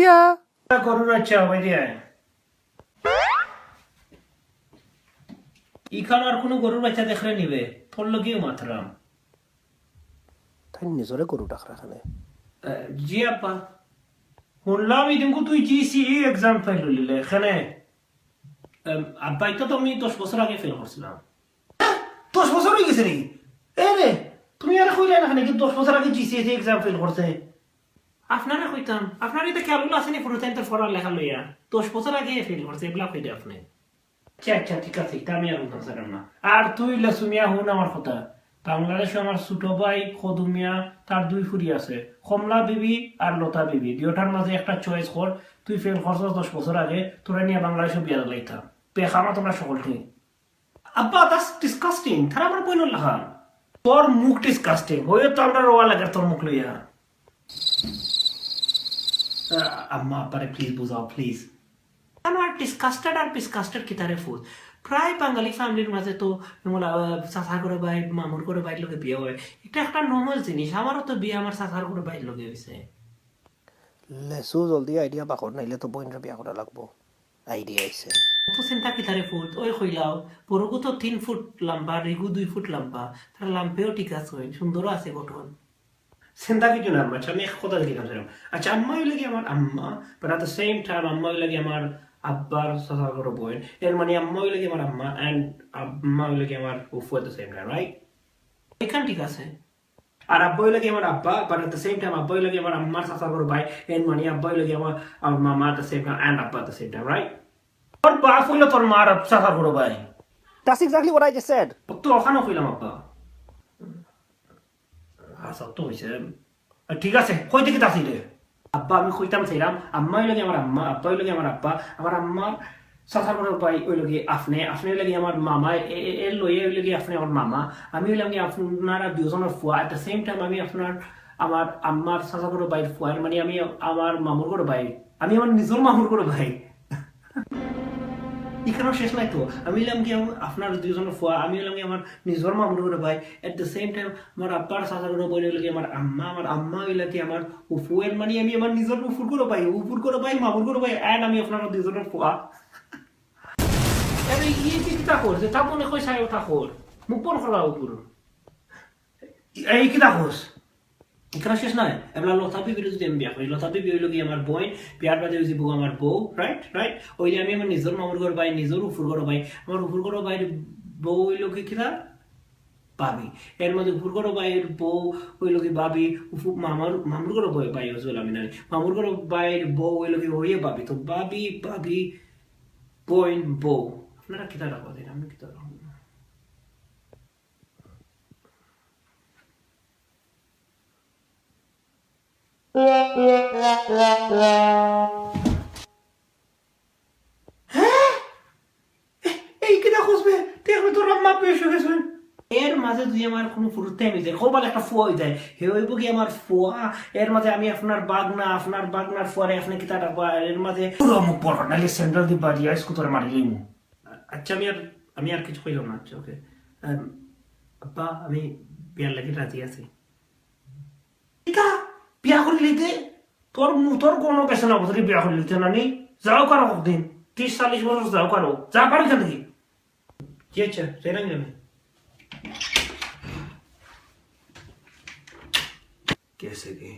বিয়া গরুর বাচ্চা হবে দিয়ে ইখান আর কোনো গরুর বাচ্চা দেখলে নিবে তোর লগেও মাত্রাম তাই নিজরে গরু ডাকরা খানে জি আপা শুনলাম ইদিনকু তুই জিসিই এক্সাম ফেল হলিলে এখানে আব্বাই তো আমি 10 বছর আগে ফেল করছিলাম 10 বছর হয়ে গেছে নাকি এ রে তুমি আর কইলে না নাকি 10 বছর আগে জিসিই এক্সাম ফেল করছে আপনারা কইতাম আপনার এটা খেয়াল আসেনি পুরো টাইম তো পড়ার লেখা লইয়া 10 বছর আগে ফেল করছে এগুলা কইতে আপনি আচ্ছা আচ্ছা ঠিক আছে এটা আমি আর বলতে চাইলাম না আর তুই লাসুমিয়া হুন আমার কথা বাংলাদেশে আমার ছোট ভাই খদুমিয়া তার 2 ফুরি আছে কমলা বিবি আর লতা বিবি দুইটার মাঝে একটা চয়েস কর তুই ফেল করছস 10 বছর আগে তোরা নিয়ে বাংলাদেশে বিয়া লাইতা পেখামা তোমরা সকলকে আব্বা দ্যাটস ডিসকাস্টিং তারা আমার বইন লাগা তোর মুখ ডিসকাস্টিং হয়ে তো আমরা রোয়া লাগে তোর মুখ লইয়া আম্মা আব্বারে প্লিজ বুঝাও প্লিজ আমার ডিসকাস্টেড আর ডিসকাস্টেড কিতারে ফুল প্রায় বাঙালি ফ্যামিলির মাঝে তো চাচা করে ভাই মামুর করে বাইর লোকে বিয়ে হয় এটা একটা নর্মাল জিনিস আমারও তো বিয়ে আমার চাচার করে বাইর লোকে হয়েছে লেসু জলদি আইডিয়া বাকর নাইলে তো বইনরা বিয়া করা লাগবো আইডিয়া আইছে তো চিন্তা কিতারে ফুল ওই কইলাও বড়গু তো 3 ফুট লম্বা রিগু 2 ফুট লম্বা তার লাম্পেও ঠিক আছে সুন্দরও আছে গঠন চিন্তা কিছু না আচ্ছা আমি এক কথা দেখলাম আচ্ছা আম্মা হইলে কি আমার আম্মা but at the same time আম্মা হইলে কি আমার আব্বার চাচার করে বোন এর মানে আম্মা হইলে কি আমার আম্মা এন্ড আম্মা হইলে কি আমার উফু at the same time right এখান ঠিক আছে আর আব্বা হইলে কি আমার আব্বা but at the same time আব্বা হইলে কি আমার আম্মার চাচার করে ভাই এর মানে আব্বা হইলে কি আমার মামা at the same time and আব্বা at the same time right তোর বাপ হইলে তোর মার চাচার করে ভাই That's exactly what I just said. তো ওখানে কইলাম আব্বা আচ্ছা তো হইছে ঠিক আছে কই থেকে তাসি রে আব্বা আমি কইতাম চাইলাম আম্মা লাগে আমার আম্মা আব্বা লাগে আমার আব্বা আমার আম্মার চাচার বড় ভাই ওই লগে আপনি লাগে আমার মামা এর লইয়ে ওই লগে আপনি আমার মামা আমি লাগে আপনারা দুজনের ফুয়া এট দ্য সেম টাইম আমি আপনার আমার আম্মার চাচার বড় ভাই ফুয়া মানে আমি আমার মামুর বড় ভাই আমি আমার নিজের মামুর বড় ভাই এখানেও শেষ নাই তো আমি এলাম কি আপনার দুজনের ফুয়া আমি এলাম কি আমার নিজের মামুর করে ভাই এট দ্য সেম টাইম আমার আব্বার চাচার করে বই লাগে আমার আম্মা হইলে কি আমার উফুয়ের মানে আমি আমার নিজের উফুর করে ভাই মামুর করে ভাই এন্ড আমি আপনার দুজনের ফুয়া আরে ইয়ে কি তা করছে তা মনে কই সাহেব তা কর মুখ বন্ধ করা উপর এই কি তা করছ এখানে শেষ নয় এবার লতা বিবির যদি আমি বিয়া করি লতা বিবি হইল কি আমার বোন বিয়ার বাদে হয়েছে বউ আমার বউ রাইট ওই যে আমি আমার নিজের মামুর ঘর ভাই নিজের উফুর ঘর ভাই আমার উফুর ঘর ভাইয়ের বউ হইল কি কিনা বাবি এর মধ্যে উফুর ঘর ভাইয়ের বউ হইল কি বাবি মামুর ঘর ভাই হয়েছিল আমি জানি মামুর ঘর ভাইয়ের বউ হইল কি হইয়ে বাবি তো বাবি বোন বউ আপনারা কিতা রাখো দিন আমি কিতা রাখবো এর মাঝে তুই আমার কোনো ফুরুতে আমি যাই খোবাল একটা ফুয়া হয়ে যায় হে হইব কি আমার ফুয়া এর মাঝে আমি আপনার বাগনার ফুয়ারে আপনি কি তার এর মাঝে পুরো মুখ বড় নাইলে সেন্ট্রাল দি বাড়ি আইস কুতরে মারি লইমু আচ্ছা আমি আর কিছু কইলাম না আচ্ছা ওকে আব্বা আমি বিয়ার লাগি রাজি আছি এটা বিয়া করে লইতে তোর কোনো পেছনে অবস্থা বিয়া করে লইতে না নি যাও কারো দিন 30-40 বছর যাও কারো যা পারি কেন দেখি কি আচ্ছা সেরাই যাবে कैसे गे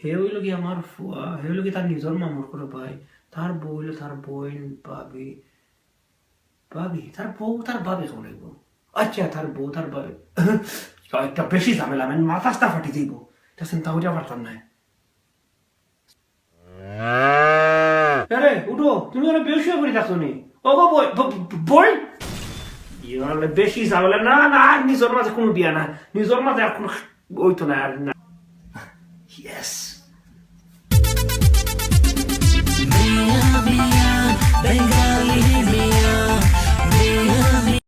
হে হইল কি আমার ফুয়া হে হইল কি তার নিজের মামুর করে ভাই তার বউ হইল তার বোন ভাবি তার বউ তার ভাবি শুনব আচ্ছা তার বউ তার ভাবি একটা বেশি ঝামেলা আমি মাথাটা ফাটি দিব এটা চিন্তা করিয়া পারতাম না আরে উঠো তুমি ওরা বেশি করে থাকছো নি ও বই ইয়ালে বেশি ঝামেলা না নিজের মাঝে কোনো বিয়া না নিজের মাঝে আর কোনো ওই তো না আর না Yes.